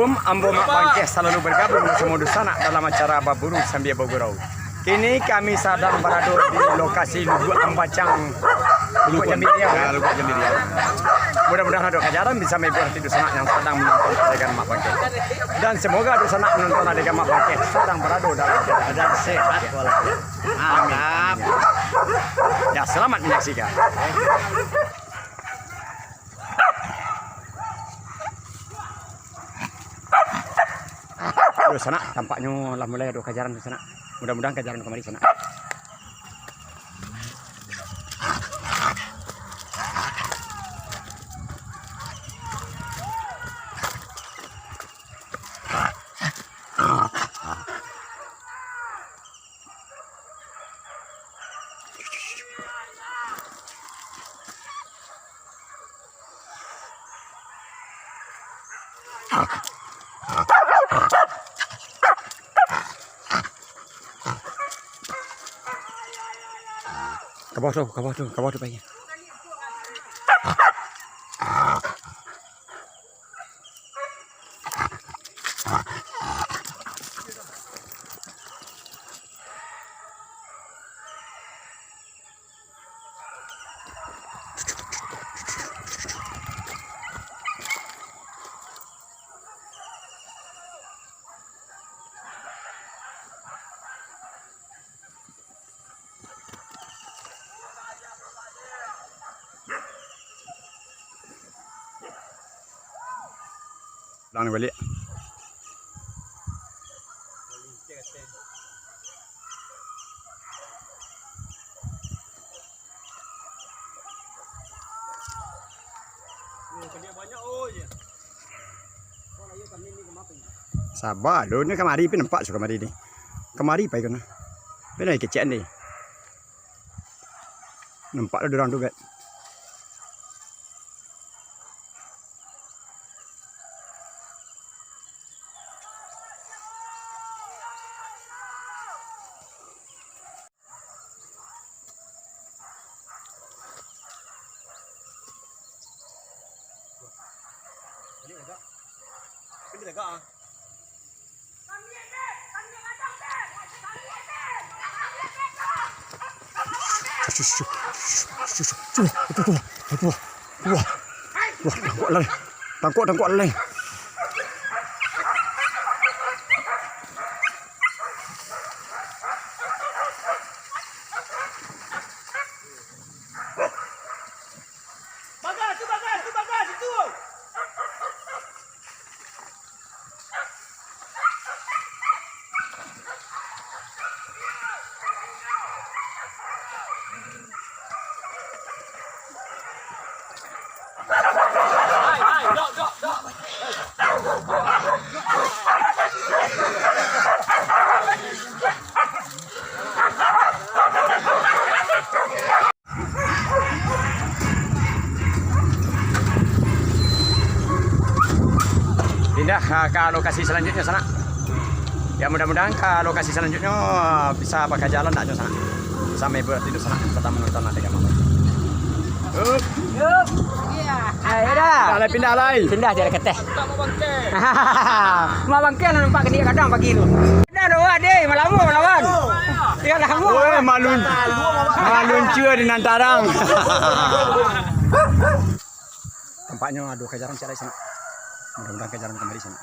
Assalamualaikum, ambo mak Bangkeh selalu bergabung bersama sanak dalam acara berburu sambil bergurau. Kini kami sedang berada di lokasi lubuak ambacang, lubuak jambi riau. Lubuak jambi riau. Mudah-mudahan ada kajaran bisa menghibur tidur sanak yang sedang menonton adegan mak Bangkeh. Dan semoga ada sanak menonton adegan mak Bangkeh sedang berada dalam keadaan sehat walafiat. Amin. Ya, selamat menyaksikan. Di sana tampaknya lah mulai ada kajaran di sana. Mudah-mudahan kajaran kemari sana. Ke bawah tu baiknya. Pulang balik. Sabar dulu ni kemari pun nampak suka kemari ni. Kemari pai kena. Bila kecil ni. Nampak ada orang tu kat. Tangkuk leh. Bagas itu. Pindah ke lokasi selanjutnya sana. Ya mudah-mudahan ke lokasi selanjutnya bisa pakai jalan tak sana. Sampai bertidur sana kita menonton adegan apa. Yup. Iya. Ayo dah. Pindah lagi. Pindah jadi keteh. Mak Bangkeh nampak ke dia kadang pagi tu. Dah doa deh, malamu melawan. Ya dah kamu. Oi maluncur di nantarang. Tampaknya ada kejaran cara sana. Mudah-mudahan kejaran kembali sana.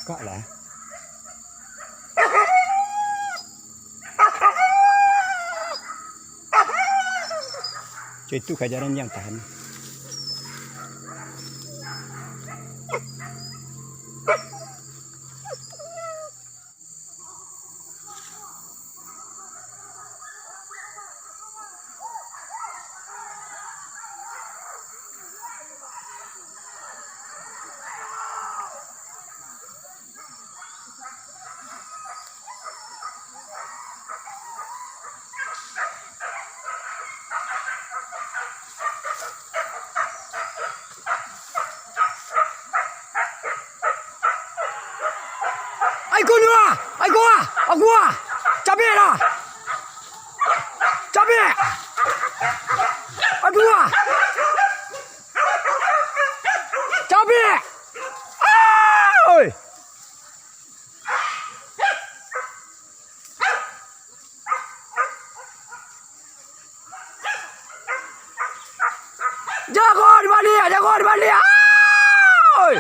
Buka lah. Itu kajaran yang tahan. Agua. Cabai dah. Cabai. Agua. Cabai. Oi. Jago di balik. Oi.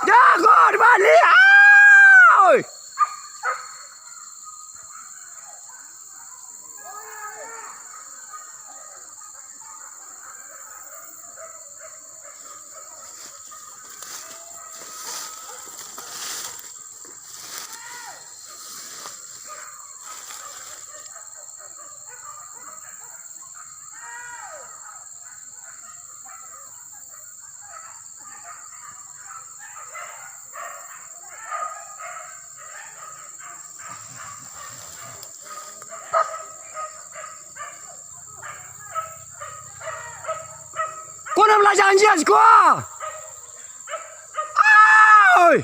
Jago di balik. Oi. Kau nak belajar jangan kau. Oi.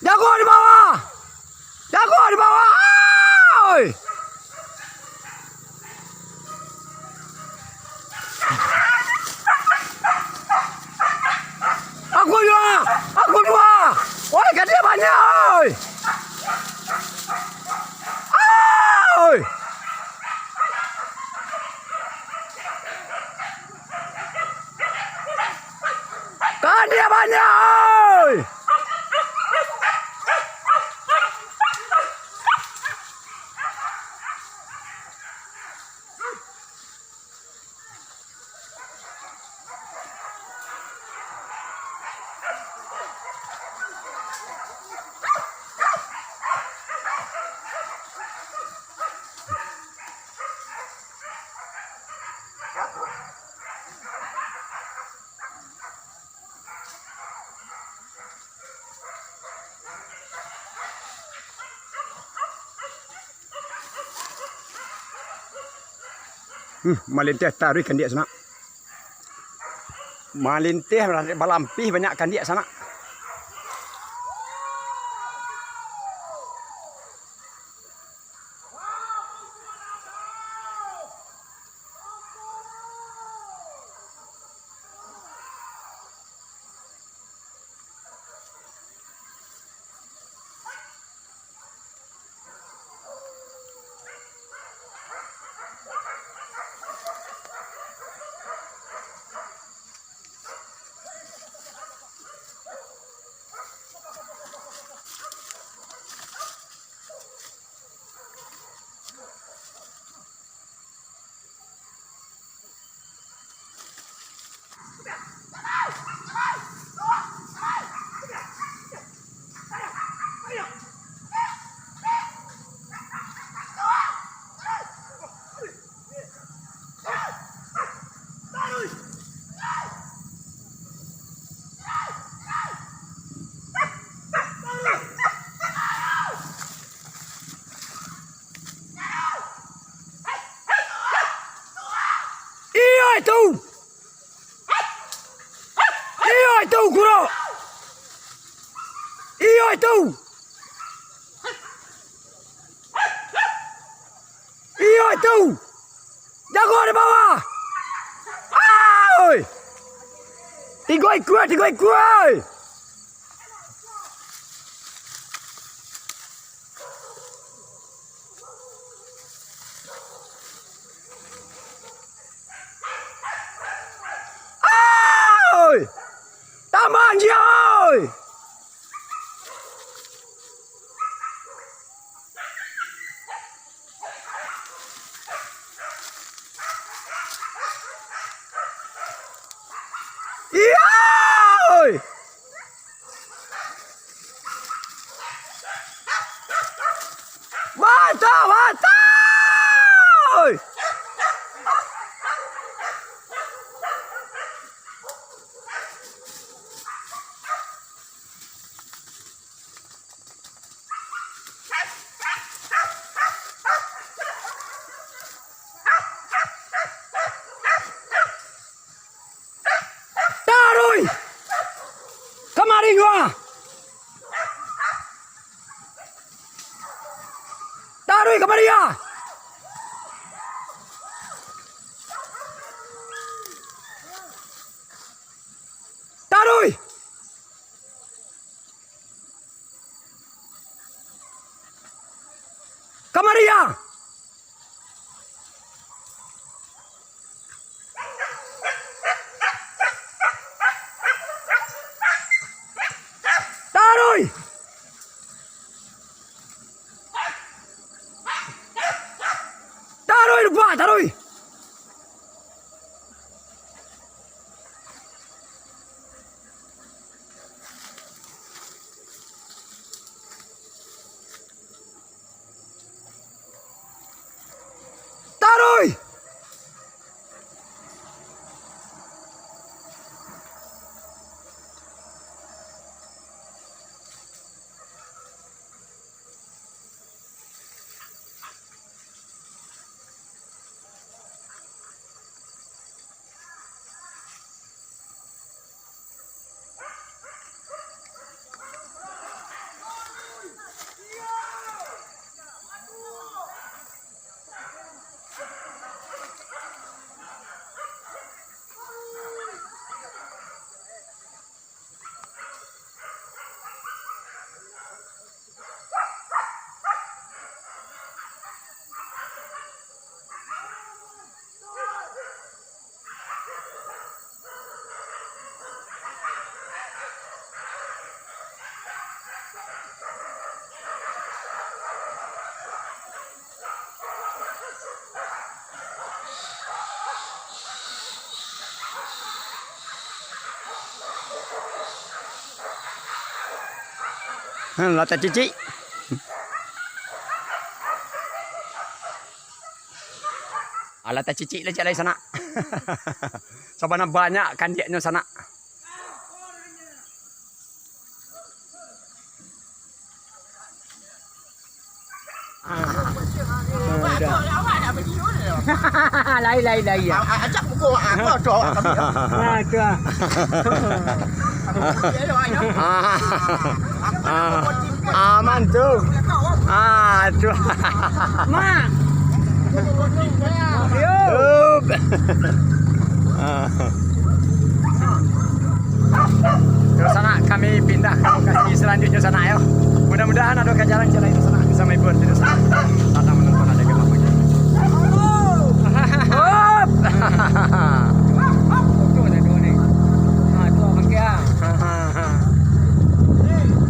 Jago di bawah. Oi. Aku dua. Oi, kan dia banyak. Oi. Oi. Kan dia banyak. Oi. Malintih tarik kan dia sana. Malintih balampih banyak kan dia sana. Itu guru. Iyo itu. Iyo itu. Jago di bawah. Oi. Tiga ekor. Taman dia, oi. Iya, oi. Kamaria. Taruh. Kamaria. Taruh. Taruh lupa, taruh. Taruh. Lata cici. Lata cici le cak sana. Sabana banyak kan dianya sana. Lai ya. Ajak buku apa doa kami. Aman tuh. Aduh. Mak. Terus sana kami pindah ke lokasi selanjutnya sana ya. Mudah-mudahan ada jalan-jalan itu sana bisa main di sana. Sana menonton ada gelap lagi. Hop. Tuh ada dua nih. Tuh Bangkeh.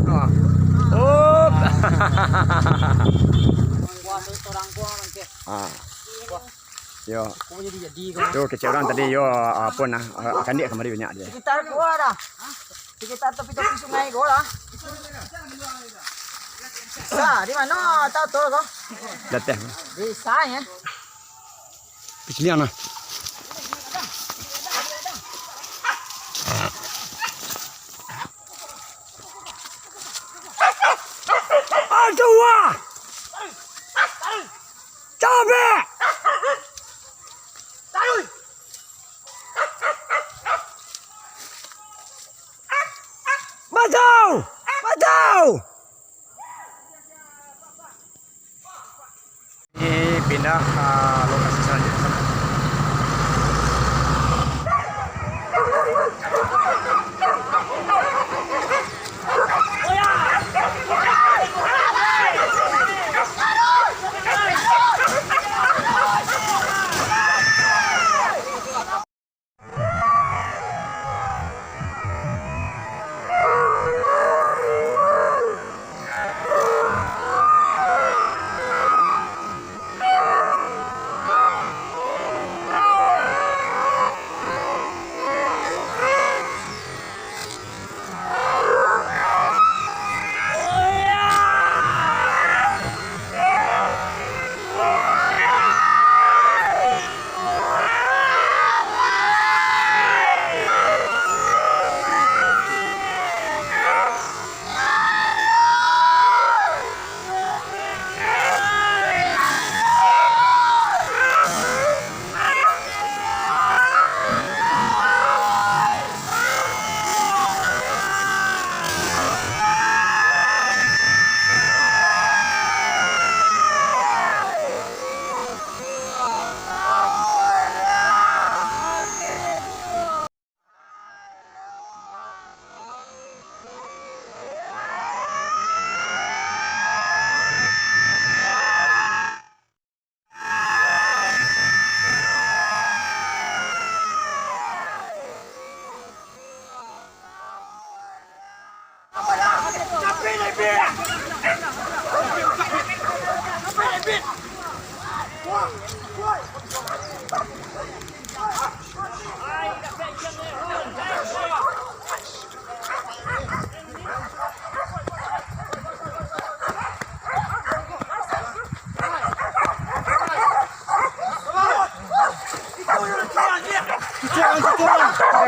Hop. Orang gua Bangkeh. Yo. Kau jadi Tuh kecil orang tadi yo apa nah akan dia kemari banyak dia. sekitar gua dah. Sekitar tepi-tepi sungai gua lah. Di mana? Tahu tu kau? Datang. Bisa ya. Pislian lah. Aduh wah. Capek. Bajau. Bajau. Ini pindah ke lokasi selanjutnya sana.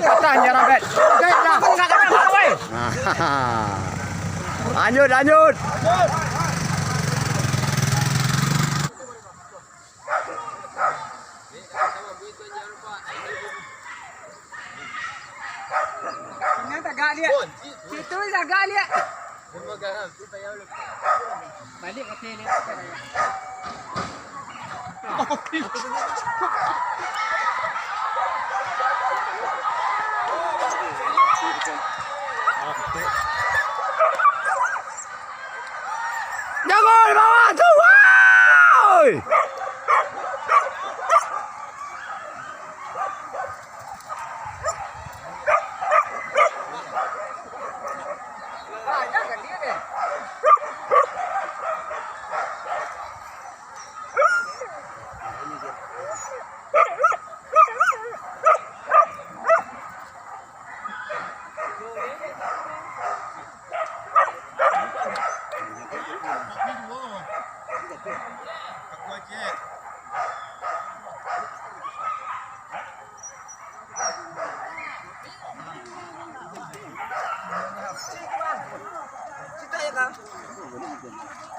Katanya Rabet. Lanjut, lanjut. Ternyata gak lihat. Situ agak lihat. Balik ke sini. Jangan bawa tu, woi! Jangan dia deh.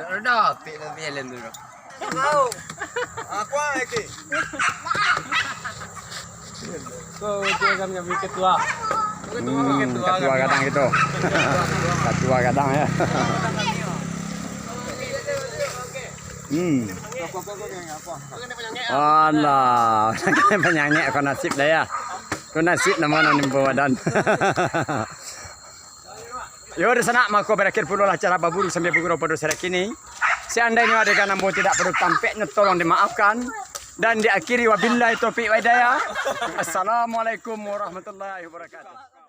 Terdah, tapi jalan dulu. Mau. Aku lagi. Ketua kadang itu. Ketua kadang ya. Alah, penyanyi kau nasib dah ya. Kau nasib nama ni badan. Yo di sana maka berakhir pula acara berburu sambil berburu pada sore kini. Seandainya ada yang tidak perlu tampaknya tolong dimaafkan dan diakhiri wabillahi taufiq wa hidayah. Assalamualaikum warahmatullahi wabarakatuh.